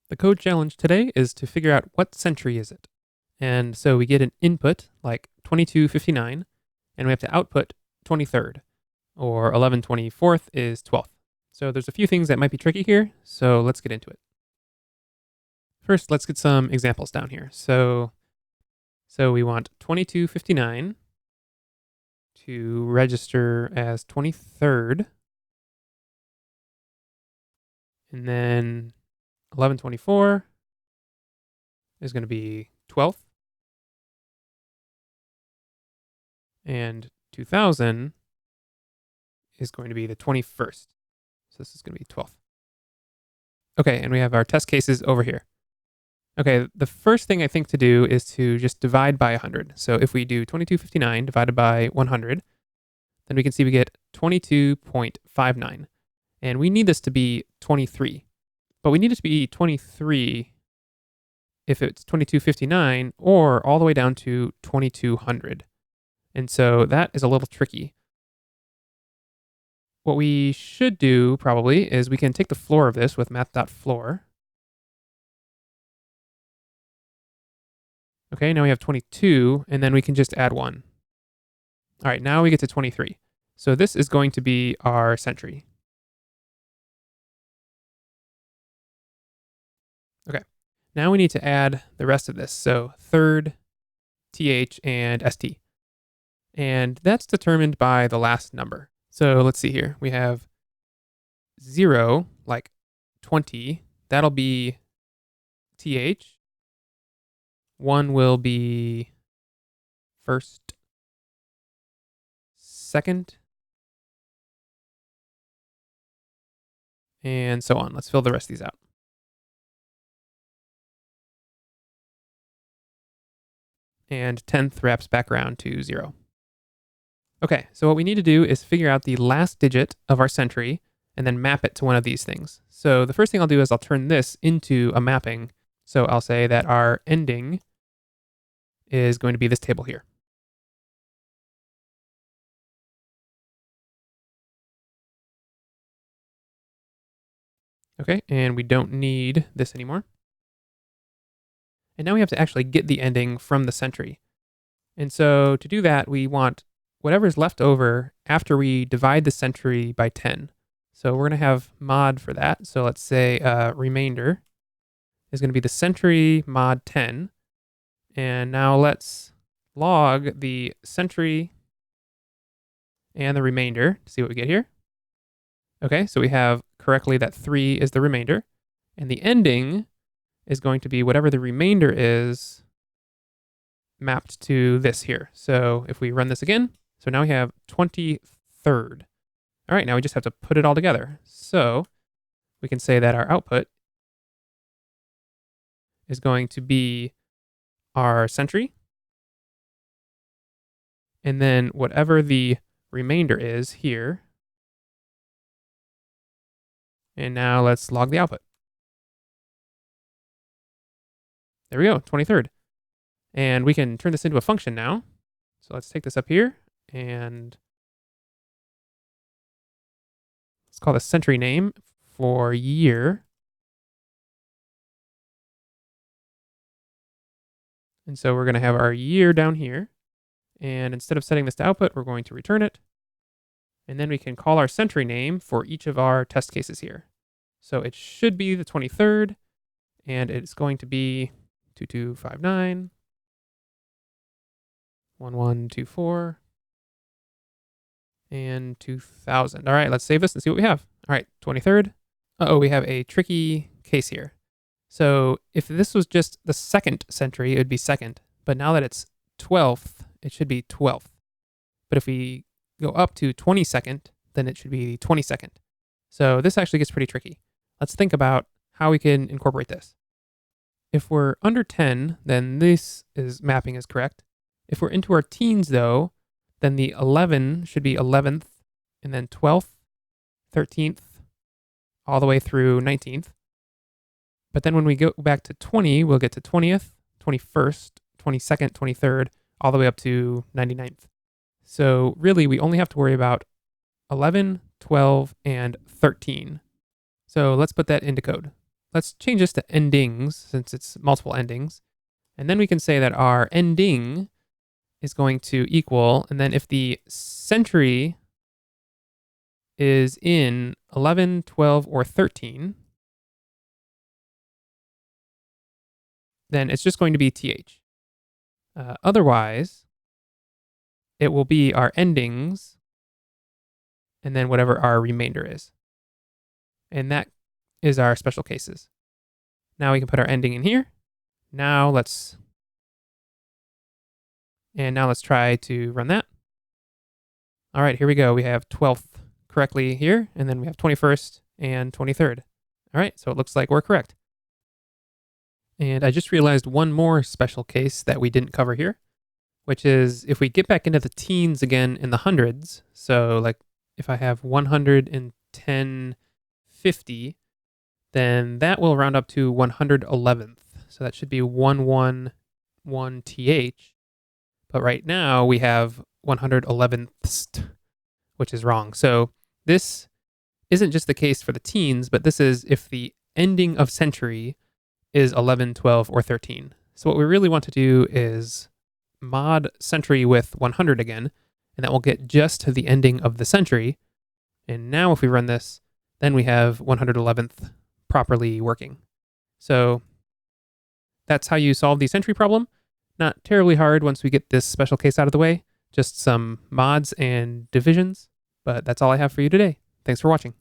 The code challenge today is to figure out what century is it. And so we get an input like 2259, and we have to output 23rd, or 11/24 is 12th. So there's a few things that might be tricky here, so let's get into it. First, let's get some examples down here. So we want 2259 to register as 23rd, and then 11/24 is going to be 12th, and 2000 is going to be the 21st. So this is going to be 12th. Okay, and we have our test cases over here. Okay, the first thing I think to do is to just divide by 100. So if we do 2259 divided by 100, then we can see we get 22.59. And we need this to be 23. But we need it to be 23 if it's 2259 or all the way down to 2200. And so that is a little tricky. What we should do probably is we can take the floor of this with math.floor. Okay, now we have 22, and then we can just add 1. All right, now we get to 23. So this is going to be our century. Okay, now we need to add the rest of this. So third, th, and st. And that's determined by the last number. So let's see here. We have 0, like 20. That'll be th. 1 will be first, second, and so on. Let's fill the rest of these out. And 10th wraps back around to 0. Okay, so what we need to do is figure out the last digit of our century and then map it to one of these things. So the first thing I'll do is I'll turn this into a mapping. So I'll say that our ending is going to be this table here. Okay, and we don't need this anymore. And now we have to actually get the ending from the century. And so to do that, we want whatever's left over after we divide the century by 10. So we're going to have mod for that. So let's say remainder is going to be the century mod 10. And now let's log the century and the remainder to see what we get here. Okay, so we have correctly that 3 is the remainder. And the ending is going to be whatever the remainder is mapped to this here. So if we run this again, so now we have 23rd. All right, now we just have to put it all together. So we can say that our output is going to be our century, and then whatever the remainder is here. And now let's log the output. There we go, 23rd. And we can turn this into a function now. So let's take this up here and let's call the century name for year. And so we're going to have our year down here. And instead of setting this to output, we're going to return it. And then we can call our century name for each of our test cases here. So it should be the 23rd, and it's going to be 2259, 1124, and 2000. All right, let's save this and see what we have. All right, 23rd. We have a tricky case here. So if this was just the second century, it would be second. But now that it's 12th, it should be 12th. But if we go up to 22nd, then it should be 22nd. So this actually gets pretty tricky. Let's think about how we can incorporate this. If we're under 10, then this mapping is correct. If we're into our teens, though, then the 11 should be 11th, and then 12th, 13th, all the way through 19th. But then when we go back to 20, we'll get to 20th, 21st, 22nd, 23rd, all the way up to 99th. So really, we only have to worry about 11, 12, and 13. So let's put that into code. let's change this to endings since it's multiple endings. And then we can say that our ending is going to equal, and then if the century is in 11, 12, or 13, then it's just going to be th. Otherwise, it will be our endings and then whatever our remainder is. And that is our special cases. Now we can put our ending in here. Now let's try to run that. All right, here we go. We have 12th correctly here, and then we have 21st and 23rd. All right, so it looks like we're correct. And I just realized one more special case that we didn't cover here, which is if we get back into the teens again in the hundreds. So like if I have 11050, then that will round up to 111th. So that should be 111th. But right now we have 111th, which is wrong. So this isn't just the case for the teens, but this is if the ending of century is 11, 12, or 13. So what we really want to do is mod century with 100 again, and that will get just to the ending of the century. And now if we run this, then we have 111th properly working. So that's how you solve the century problem. Not terribly hard once we get this special case out of the way, just some mods and divisions. But that's all I have for you today. Thanks for watching.